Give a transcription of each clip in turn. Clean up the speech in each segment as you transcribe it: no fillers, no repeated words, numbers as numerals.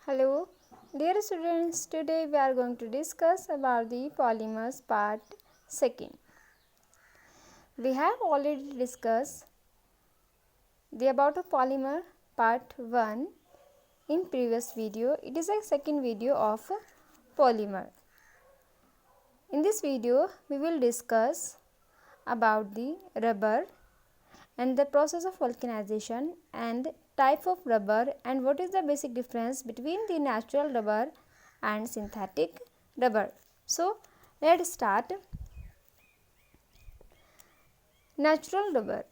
Hello, dear students. Today we are going to discuss about the polymers part 2nd. We have already discussed the about a polymer part 1 in previous video. It is a second video of polymer. In this video, we will discuss about the rubber and the process of vulcanization and type of rubber and what is the basic difference between the natural rubber and synthetic rubber. So, let's start. Natural rubber.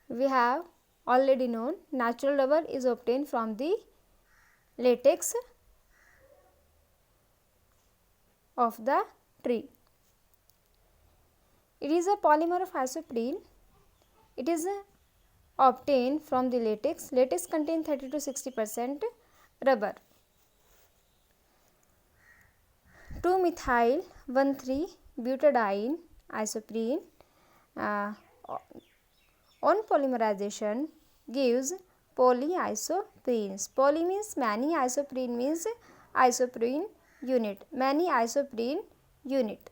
We have already known natural rubber is obtained from the latex of the tree. It is a polymer of isoprene. It is obtained from the latex. Latex contains 30 to 60% rubber. 2-methyl-1,3-butadiene isoprene on polymerization gives polyisoprenes. Poly means many, isoprene means isoprene unit, many isoprene unit.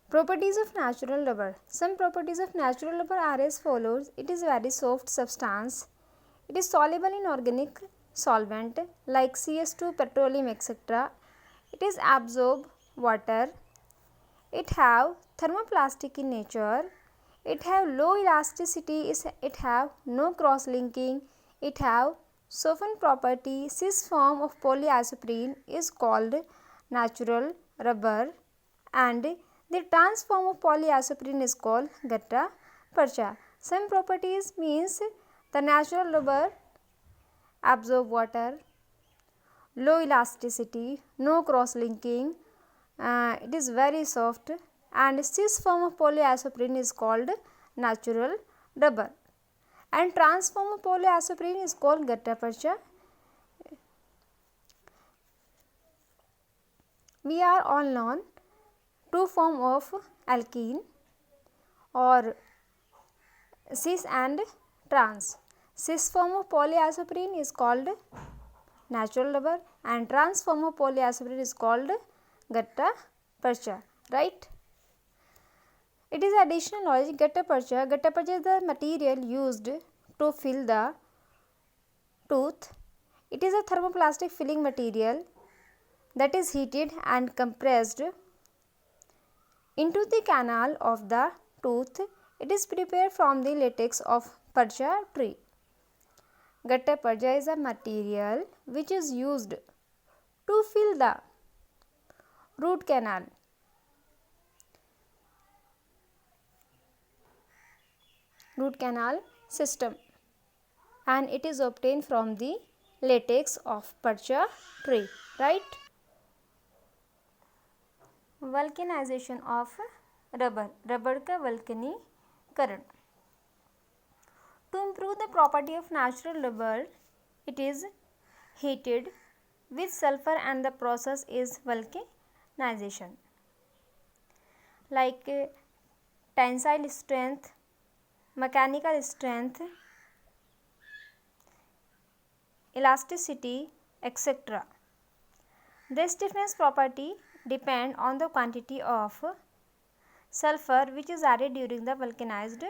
Properties of natural rubber. Some properties of natural rubber are as follows. It is very soft substance. It is soluble in organic solvent like CS2, petroleum, etc. It is absorb water. It have thermoplastic in nature. It have low elasticity. It have no cross linking. It have soften property. Cis form of polyisoprene is called natural rubber and the trans form of polyisoprene is called gutta percha. Some properties means the natural rubber absorb water, low elasticity, no cross linking, it is very soft, and cis form of polyisoprene is called natural rubber and trans form of polyisoprene is called gutta percha. We are all known two form of alkene or cis and trans. Cis form of polyisoprene is called natural rubber and trans form of polyisoprene is called gutta percha, right? It is additional knowledge. Gutta percha. Gutta percha is the material used to fill the tooth. It is a thermoplastic filling material that is heated and compressed into the canal of the tooth. It is prepared from the latex of percha tree. Gutta percha is a material which is used to fill the root canal. Root canal system and it is obtained from the latex of percha tree, right? Vulcanization of rubber. Rubber का वल्कनीकरण. To improve the property of natural rubber, it is heated with sulfur and the process is vulcanization. Like tensile strength, mechanical strength, elasticity, etc. The stiffness property depend on the quantity of sulfur which is added during the vulcanized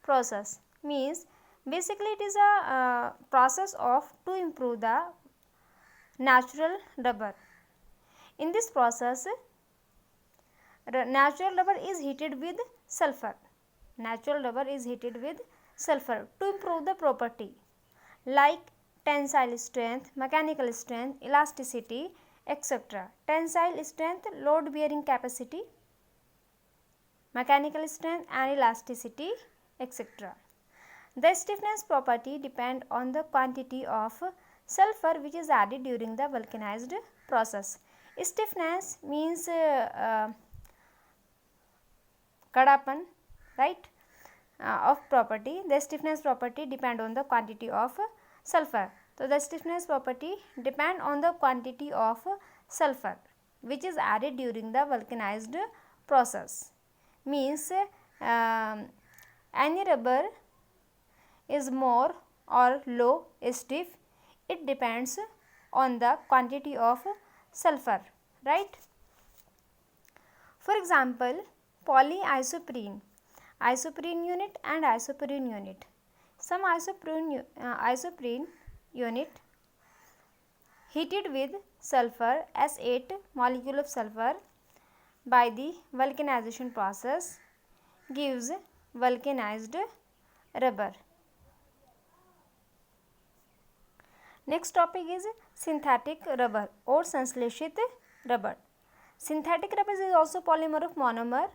process. Means basically it is a process of to improve the natural rubber. In this process natural rubber is heated with sulfur. Natural rubber is heated with sulfur to improve the property like tensile strength, mechanical strength, elasticity, etc. Tensile strength, load bearing capacity, mechanical strength and elasticity, etc. The stiffness property depend on the quantity of sulfur which is added during the vulcanized process. Stiffness means kadapan, right, of property. The stiffness property depend on the quantity of sulfur. So, the stiffness property depend on the quantity of sulfur which is added during the vulcanized process. Means any rubber is more or low stiff, it depends on the quantity of sulfur, right? For example, polyisoprene, isoprene unit and isoprene unit. Some isoprene unit heated with sulfur S8 molecule of sulfur by the vulcanization process gives vulcanized rubber. Next topic is synthetic rubber or संश्लेषित rubber. Synthetic rubber is also polymer of monomer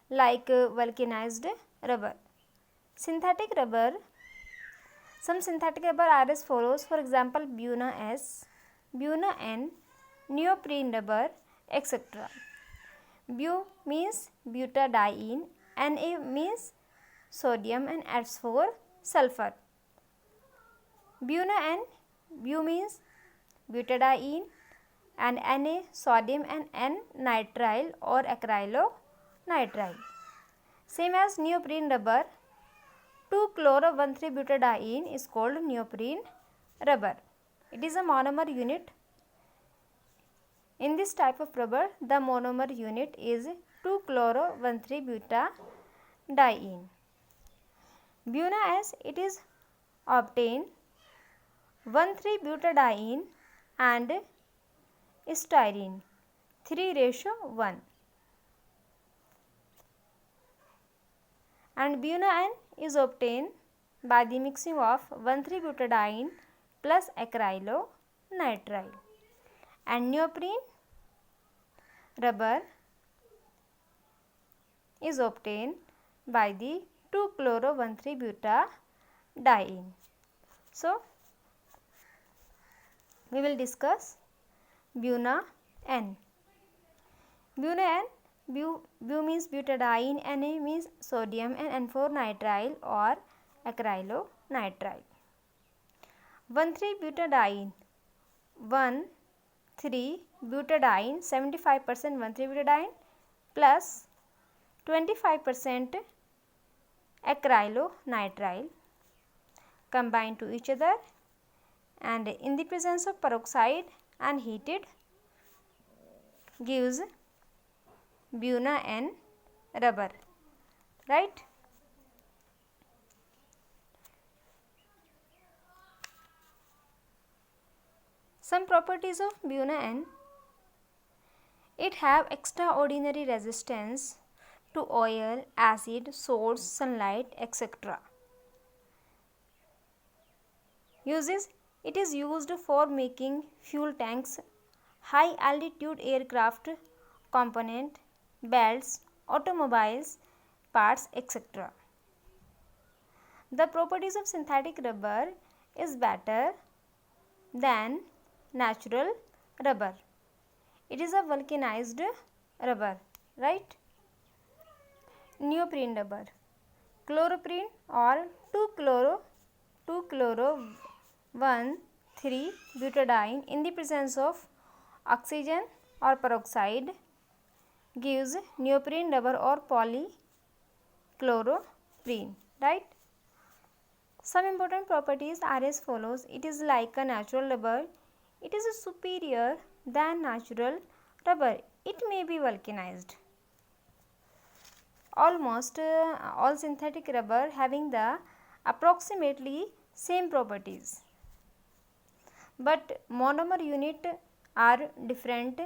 like vulcanized rubber. Synthetic rubber, some synthetic rubber are as follows. For example, Buna S, Buna N, neoprene rubber, etc. Bu means butadiene, Na means sodium and S4 sulfur. Buna N, Bu means butadiene and Na sodium and N nitrile or acrylonitrile. Same as neoprene rubber, 2-chloro-1,3-butadiene is called neoprene rubber. It is a monomer unit. In this type of rubber, the monomer unit is 2-chloro-1,3-butadiene. Buna S, it is obtained 1,3-butadiene and styrene 3:1, and Buna N is obtained by the mixing of 1,3-butadiene plus acrylonitrile, and neoprene rubber is obtained by the 2-chloro-1,3-butadiene. So, we will discuss Buna N. Buna N, Bu means butadiene, Na means sodium and N4 nitrile or acrylonitrile. 1,3-butadiene, 1,3-butadiene, 75% 1,3-butadiene plus 25% acrylonitrile combined to each other, and in the presence of peroxide and heated gives Buna N rubber, right? Some properties of Buna N: it have extraordinary resistance to oil, acid, salts, sunlight, etc. Uses: it is used for making fuel tanks, high altitude aircraft component, belts, automobiles, parts, etc. The properties of synthetic rubber is better than natural rubber. It is a vulcanized rubber, right? Neoprene rubber, chloroprene or 2-chloro-1,3-butadiene in the presence of oxygen or peroxide gives neoprene rubber or polychloroprene, right? Some important properties are as follows. It is like a natural rubber. It is superior than natural rubber. It may be vulcanized. Almost all synthetic rubber having the approximately same properties, but monomer unit are different,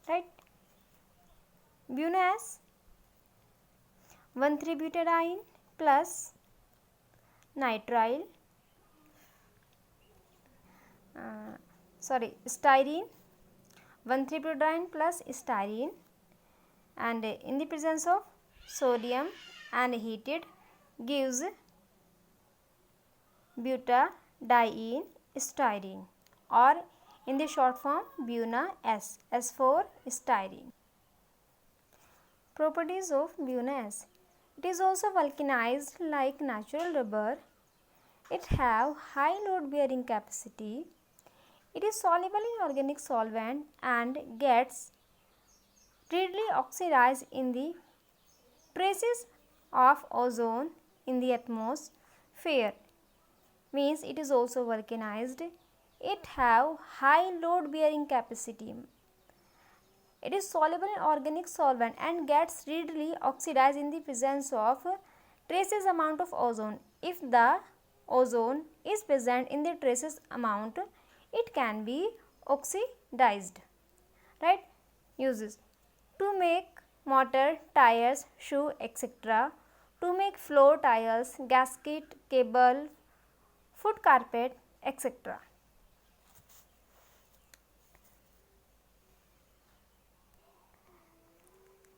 right? Buna S, 1,3-butadiene plus nitrile, styrene, 1,3-butadiene plus styrene, and in the presence of sodium and heated gives butadiene styrene, or in the short form Buna S, S4 styrene. Properties of Buna S: it is also vulcanized like natural rubber. It have high load bearing capacity. It is soluble in organic solvent and gets readily oxidized in the Traces of ozone in the atmosphere means it is also vulcanized. It have high load bearing capacity. It is soluble in organic solvent and gets readily oxidized in the presence of traces amount of ozone. If the ozone is present in the traces amount, it can be oxidized. Right? Uses to make motor, tires, shoe, etc. To make floor tiles, gasket, cable, foot carpet, etc.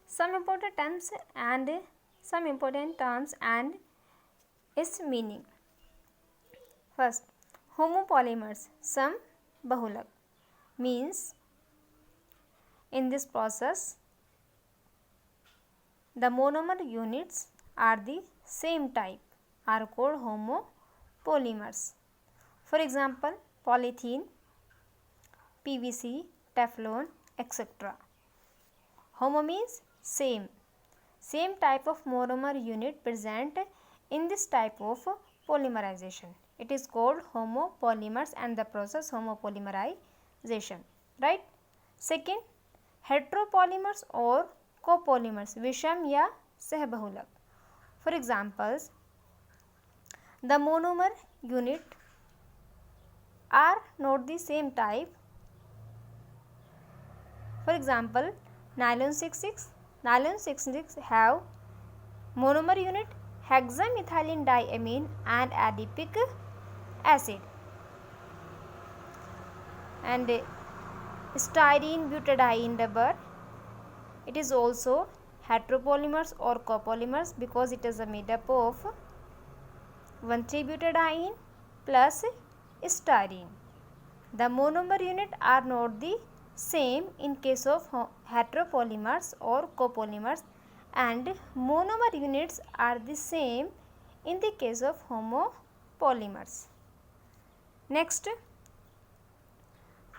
Some important terms and its meaning. First, homopolymers, some bahulak, means in this process the monomer units are the same type are called homopolymers. For example, polythene, PVC, Teflon, etc. Homo means same type of monomer unit present in this type of polymerization. It is called homopolymers and the process homopolymerization. Right? Second, heteropolymers or copolymers, विषम या सहबहुलक. For examples, the monomer unit are not the same type. For example, nylon 66. Nylon 66 have monomer unit hexamethylene diamine and adipic acid, and styrene butadiene rubber. It is also heteropolymers or copolymers because it is made up of 1,3-butadiene plus styrene. The monomer unit are not the same in case of heteropolymers or copolymers, and monomer units are the same in the case of homopolymers. Next,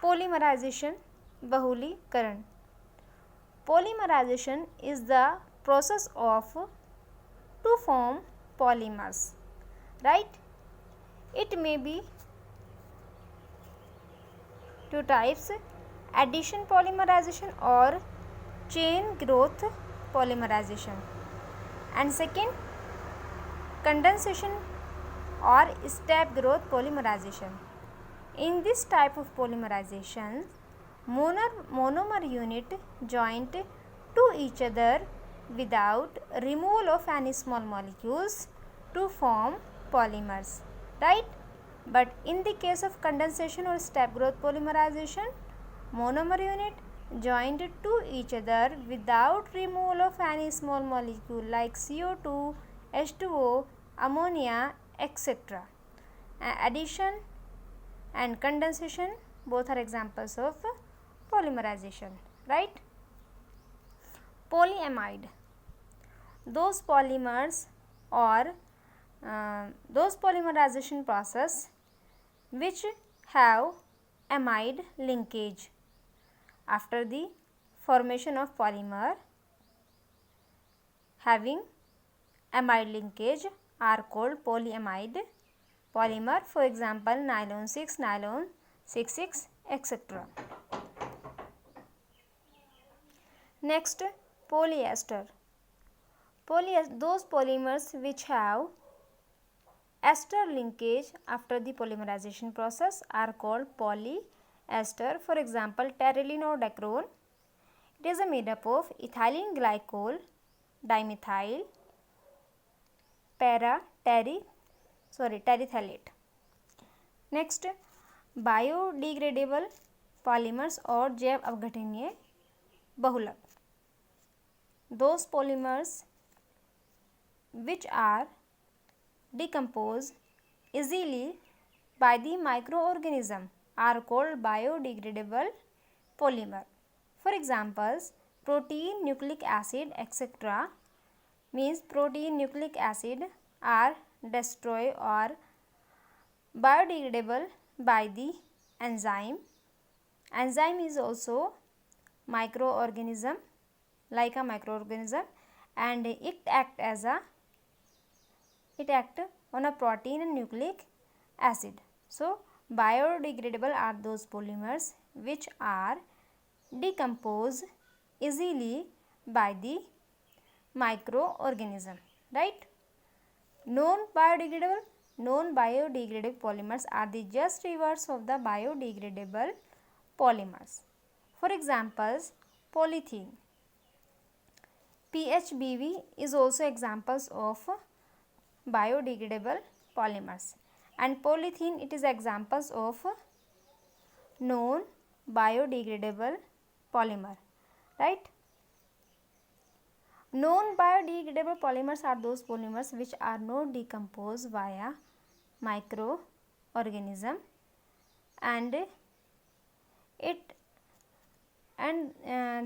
polymerization, bahulikaran. Polymerization is the process of to form polymers. Right? It may be two types: addition polymerization or chain growth polymerization, and second, condensation or step growth polymerization. In this type of polymerization, monomer unit joined to each other without removal of any small molecules to form polymers. Right? But in the case of condensation or step growth polymerization, monomer unit joined to each other without removal of any small molecule like CO2, H2O, ammonia, etc. Addition and condensation both are examples of polymerization. Right? Polyamide, those polymers or those polymerization process which have amide linkage. After the formation of polymer having amide linkage are called polyamide polymer. For example, nylon 6, nylon 66, etc. Next, polyester. Those polymers which have ester linkage after the polymerization process are called polyester. For example, terylene or dacron. It is made up of ethylene glycol, dimethyl, terephthalate. Next, biodegradable polymers or जैव अपघटनीय बहुलक. Those polymers which are decomposed easily by the microorganism are called biodegradable polymer. For examples, protein, nucleic acid, etc. means protein, nucleic acid are destroyed or biodegradable by the enzyme. Enzyme is also microorganism, like a microorganism, and it act on a protein and nucleic acid. So biodegradable are those polymers which are decomposed easily by the microorganism, right? Non-biodegradable polymers are the just reverse of the biodegradable polymers. For examples, polythene, PHBV is also examples of biodegradable polymers, and polythene, it is examples of non-biodegradable polymer, right? Non-biodegradable polymers are those polymers which are not decomposed via microorganism, and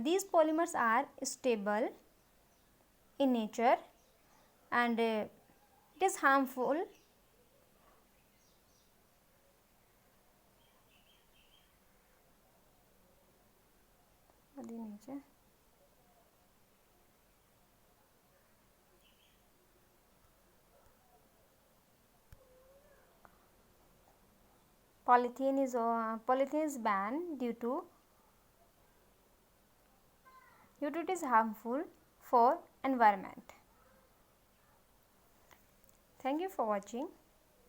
these polymers are stable in nature, and it is harmful polythene is banned due to it is harmful for environment. Thank you for watching.